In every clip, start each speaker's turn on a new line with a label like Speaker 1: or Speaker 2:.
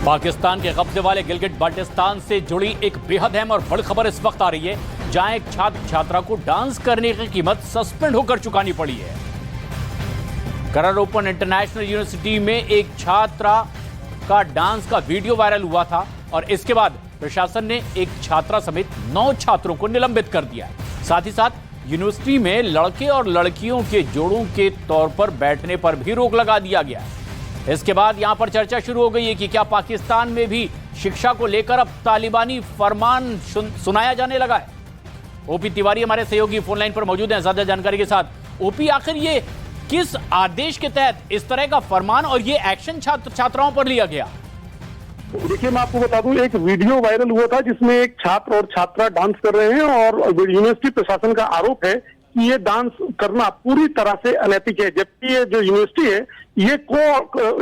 Speaker 1: पाकिस्तान के कब्जे वाले गिलगिट बाल्टिस्तान से जुड़ी एक बेहद अहम और बड़ी खबर इस वक्त आ रही है, जहां एक छात्र छात्रा को डांस करने की कीमत सस्पेंड होकर चुकानी पड़ी है। करर ओपन इंटरनेशनल यूनिवर्सिटी में एक छात्रा का डांस का वीडियो वायरल हुआ था और इसके बाद प्रशासन ने एक छात्रा समेत 9 छात्रों को निलंबित कर दिया है। साथ ही साथ यूनिवर्सिटी में लड़के और लड़कियों के जोड़ों के तौर पर बैठने पर भी रोक लगा दिया गया है। इसके बाद यहां पर चर्चा शुरू हो गई है कि क्या पाकिस्तान में भी शिक्षा को लेकर अब तालिबानी फरमान सुनाया जाने लगा है। ओपी तिवारी हमारे सहयोगी फोन लाइन पर मौजूद हैं ज्यादा जानकारी के साथ। ओपी, आखिर ये किस आदेश के तहत इस तरह का फरमान और ये एक्शन छात्राओं पर लिया गया?
Speaker 2: देखिए, मैं आपको बता दूं, एक वीडियो वायरल हुआ था जिसमें एक छात्र और छात्रा डांस कर रहे हैं और यूनिवर्सिटी प्रशासन का आरोप है कि ये डांस करना पूरी तरह से अनैतिक है। जबकि ये जो यूनिवर्सिटी है ये को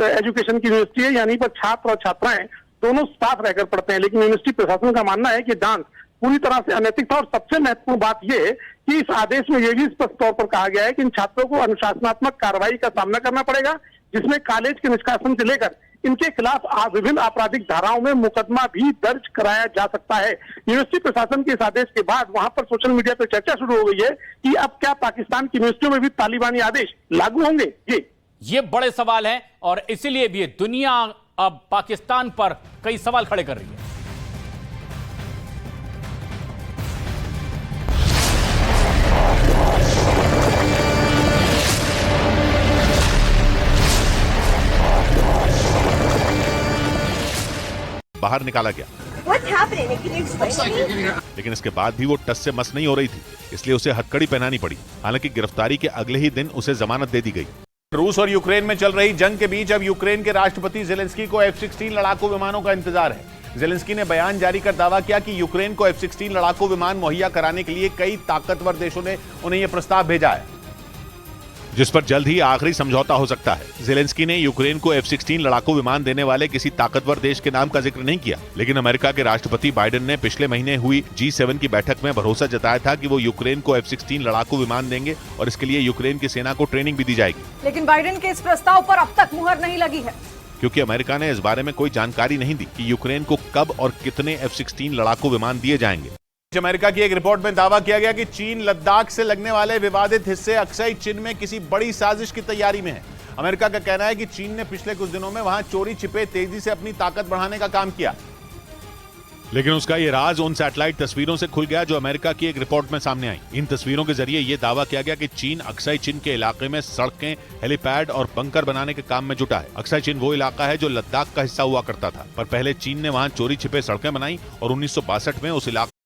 Speaker 2: एजुकेशन की यूनिवर्सिटी है, यानी पर छात्र और छात्राएं दोनों साथ रहकर पढ़ते हैं। लेकिन यूनिवर्सिटी प्रशासन का मानना है कि डांस पूरी तरह से अनैतिक था। और सबसे महत्वपूर्ण बात यह है कि इस आदेश में यह भी स्पष्ट तौर पर कहा गया है कि इन छात्रों को अनुशासनात्मक कार्रवाई का सामना करना पड़ेगा, जिसमें कॉलेज के निष्कासन से लेकर इनके खिलाफ विभिन्न आपराधिक धाराओं में मुकदमा भी दर्ज कराया जा सकता है। यूनिवर्सिटी प्रशासन के इस आदेश के बाद वहां पर सोशल मीडिया पर चर्चा शुरू हो गई है कि अब क्या पाकिस्तान की यूनिवर्सिटियों में भी तालिबानी आदेश लागू होंगे।
Speaker 1: ये बड़े सवाल हैं और इसीलिए भी दुनिया अब पाकिस्तान पर कई सवाल खड़े कर रही है।
Speaker 3: बाहर निकाला गया, लेकिन इसके बाद भी वो टस से मस नहीं हो रही थी, इसलिए उसे हथकड़ी पहनानी पड़ी। हालांकि गिरफ्तारी के अगले ही दिन उसे जमानत दे दी गई।
Speaker 4: रूस और यूक्रेन में चल रही जंग के बीच अब यूक्रेन के राष्ट्रपति जेलेंस्की को F-16 लड़ाकू विमानों का इंतजार है। जेलेंस्की ने बयान जारी कर दावा किया कि यूक्रेन को F-16 लड़ाकू विमान मुहैया कराने के लिए कई ताकतवर देशों ने उन्हें यह प्रस्ताव भेजा है,
Speaker 3: जिस पर जल्द ही आखिरी समझौता हो सकता है। जेलेंस्की ने यूक्रेन को F-16 लड़ाकू विमान देने वाले किसी ताकतवर देश के नाम का जिक्र नहीं किया, लेकिन अमेरिका के राष्ट्रपति बाइडेन ने पिछले महीने हुई G7 की बैठक में भरोसा जताया था कि वो यूक्रेन को F-16 लड़ाकू विमान देंगे और इसके लिए यूक्रेन की सेना को ट्रेनिंग भी दी जाएगी।
Speaker 5: लेकिन बाइडेन के इस प्रस्ताव पर अब तक मुहर नहीं लगी है,
Speaker 3: क्योंकि अमेरिका ने इस बारे में कोई जानकारी नहीं दी कि यूक्रेन को कब और कितने F-16 लड़ाकू विमान दिए जाएंगे।
Speaker 4: अमेरिका की एक रिपोर्ट में दावा किया गया कि चीन लद्दाख से लगने वाले विवादित हिस्से अक्साई चिन में किसी बड़ी साजिश की तैयारी में है। अमेरिका का कहना है कि चीन ने पिछले कुछ दिनों में वहां चोरी छिपे तेजी से अपनी ताकत बढ़ाने का काम किया,
Speaker 3: लेकिन उसका ये राज उन सैटेलाइट तस्वीरों से खुल गया जो अमेरिका की एक रिपोर्ट में सामने आई। इन तस्वीरों के जरिए ये दावा किया गया कि चीन अक्साई चिन के इलाके में सड़कें, हेलीपैड और बंकर बनाने के काम में जुटा है। अक्साई चिन वो इलाका है जो लद्दाख का हिस्सा हुआ करता था, पर पहले चीन ने वहां चोरी छिपे सड़कें बनाई और 1962 में उस इलाके